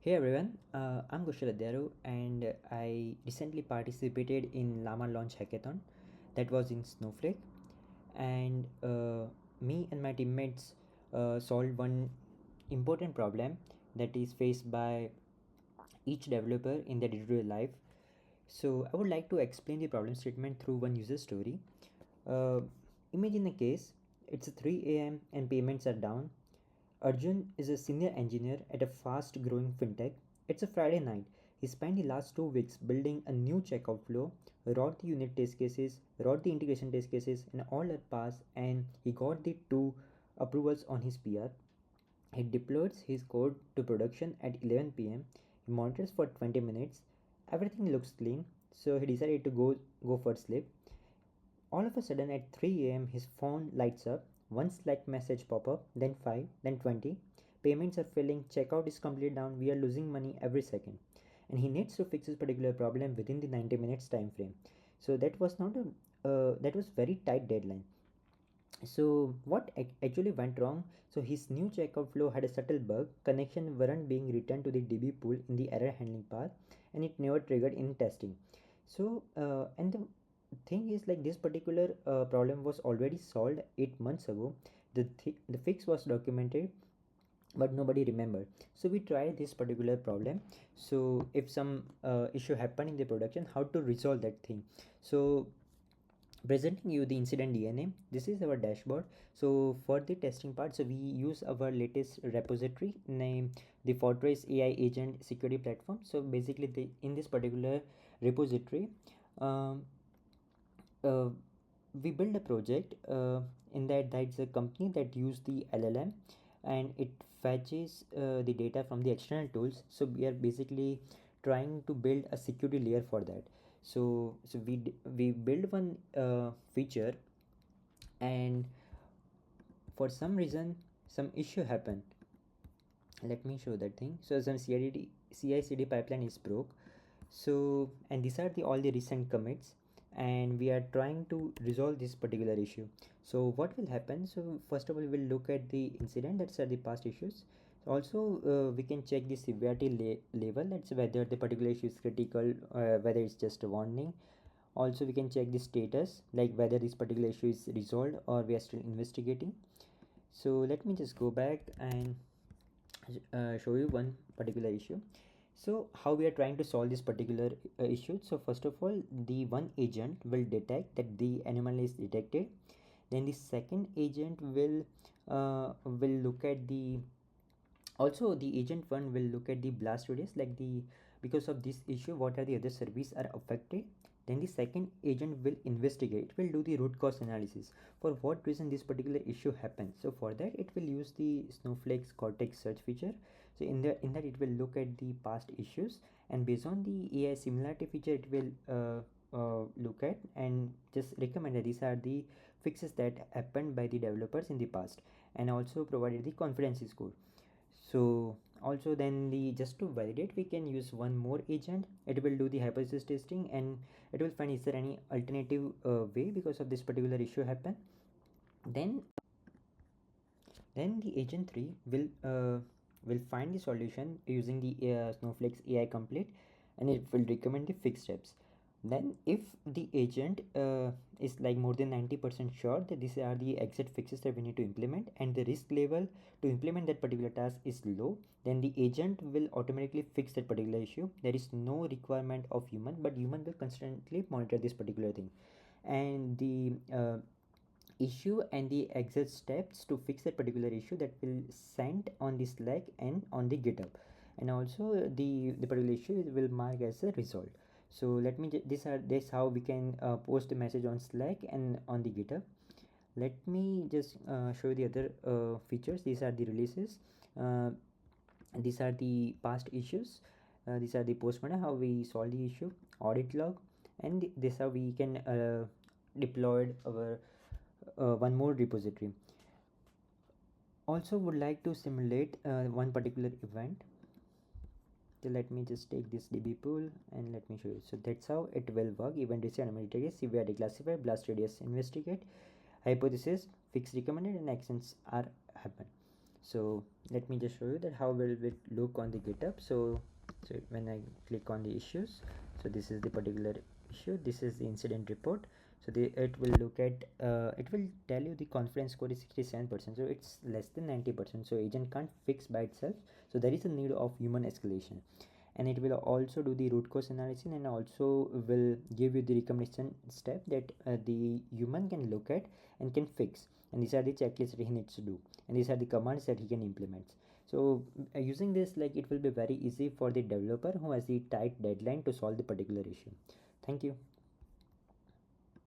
Hey everyone, I'm Kushal Adyaru and I recently participated in Llama Launch Hackathon that was in Snowflake, and me and my teammates solved one important problem that is faced by each developer in their day-to-day life. So I would like to explain the problem statement through one user story. Uh, Imagine a case, it's 3 a.m. and payments are down. Arjun is a senior engineer at a fast growing fintech. It's a Friday night. He spent the last 2 weeks building a new checkout flow, wrote the unit test cases, wrote the integration test cases, and all are passed, and he got the two approvals on his PR. He deploys his code to production at 11 p.m. He monitors for 20 minutes. Everything looks clean, so he decided to go for sleep. All of a sudden at 3 a.m. his phone lights up. One Slack message pop up, then 5, then 20. Payments are failing, checkout is completely down, we are losing money every second. And he needs to fix this particular problem within the 90 minutes time frame. So that was not a that was very tight deadline. So what actually went wrong? So his new checkout flow had a subtle bug. Connection weren't being returned to the DB pool in the error handling path, and it never triggered in testing. So and the thing is, like, this particular problem was already solved 8 months ago. The fix was documented, but nobody remembered. So we tried this particular problem. So if some issue happened in the production, how to resolve that thing? So presenting you the incident DNA, this is our dashboard. So for the testing part, so we use our latest repository named the Fortress AI Agent security platform. So basically in this particular repository, um, uh, we build a project in that's a company that use the LLM, and it fetches the data from the external tools. So we are basically trying to build a security layer for that. So we build one feature, and for some reason some issue happened. Let me show that thing. So some CI/CD pipeline is broke. So, and these are the all the recent commits, and we are trying to resolve this particular issue. So what will happen? So first of all, we will look at the incident, that's the past issues. Also we can check the severity level, that's whether the particular issue is critical, whether it's just a warning. Also we can check the status, like whether this particular issue is resolved or we are still investigating. So let me just go back and show you one particular issue. So how we are trying to solve this particular issue? So first of all, the one agent will detect that the anomaly is detected. Then the second agent will look at the, also the agent one will look at the blast radius, like the, because of this issue what are the other service are affected. Then the second agent will investigate, it will do the root cause analysis, for what reason this particular issue happens. So for that it will use the Snowflake's Cortex search feature. So in that it will look at the past issues, and based on the AI similarity feature it will look at and just recommend that these are the fixes that happened by the developers in the past, and also provided the confidence score. So also then the, just to validate, we can use one more agent. It will do the hypothesis testing, and it will find is there any alternative way because of this particular issue happen. Then then the agent 3 will find the solution using the Snowflake's AI complete, and it will recommend the fixed steps. Then if the agent is like more than 90% sure that these are the exact fixes that we need to implement, and the risk level to implement that particular task is low, then the agent will automatically fix that particular issue. There is no requirement of human, but human will constantly monitor this particular thing. And the issue and the exact steps to fix that particular issue, that will send on the Slack and on the GitHub. And also the particular issue will mark as a result. So let me this how we can post a message on Slack and on the GitHub. Let me just show you the other features. These are the releases, uh, these are the past issues, these are the postmortem, how we solve the issue, audit log, and this how we can deploy our one more repository. Also would like to simulate one particular event. So let me just take this DB pool and let me show you. So that's how it will work. Event receive, anomaly severity classify, blast radius investigate, hypothesis fix recommended, and actions are happen. So let me just show you that how will it look on the GitHub. So when I click on the issues, so this is the particular issue, this is the incident report. So it will look at it will tell you the confidence score is 67%, so it's less than 90%, so agent can't fix by itself, so there is a need of human escalation. And it will also do the root cause analysis and also will give you the recommendation step that the human can look at and can fix, and these are the checklists that he needs to do, and these are the commands that he can implement. So using this, like, it will be very easy for the developer who has the tight deadline to solve the particular issue. Thank you.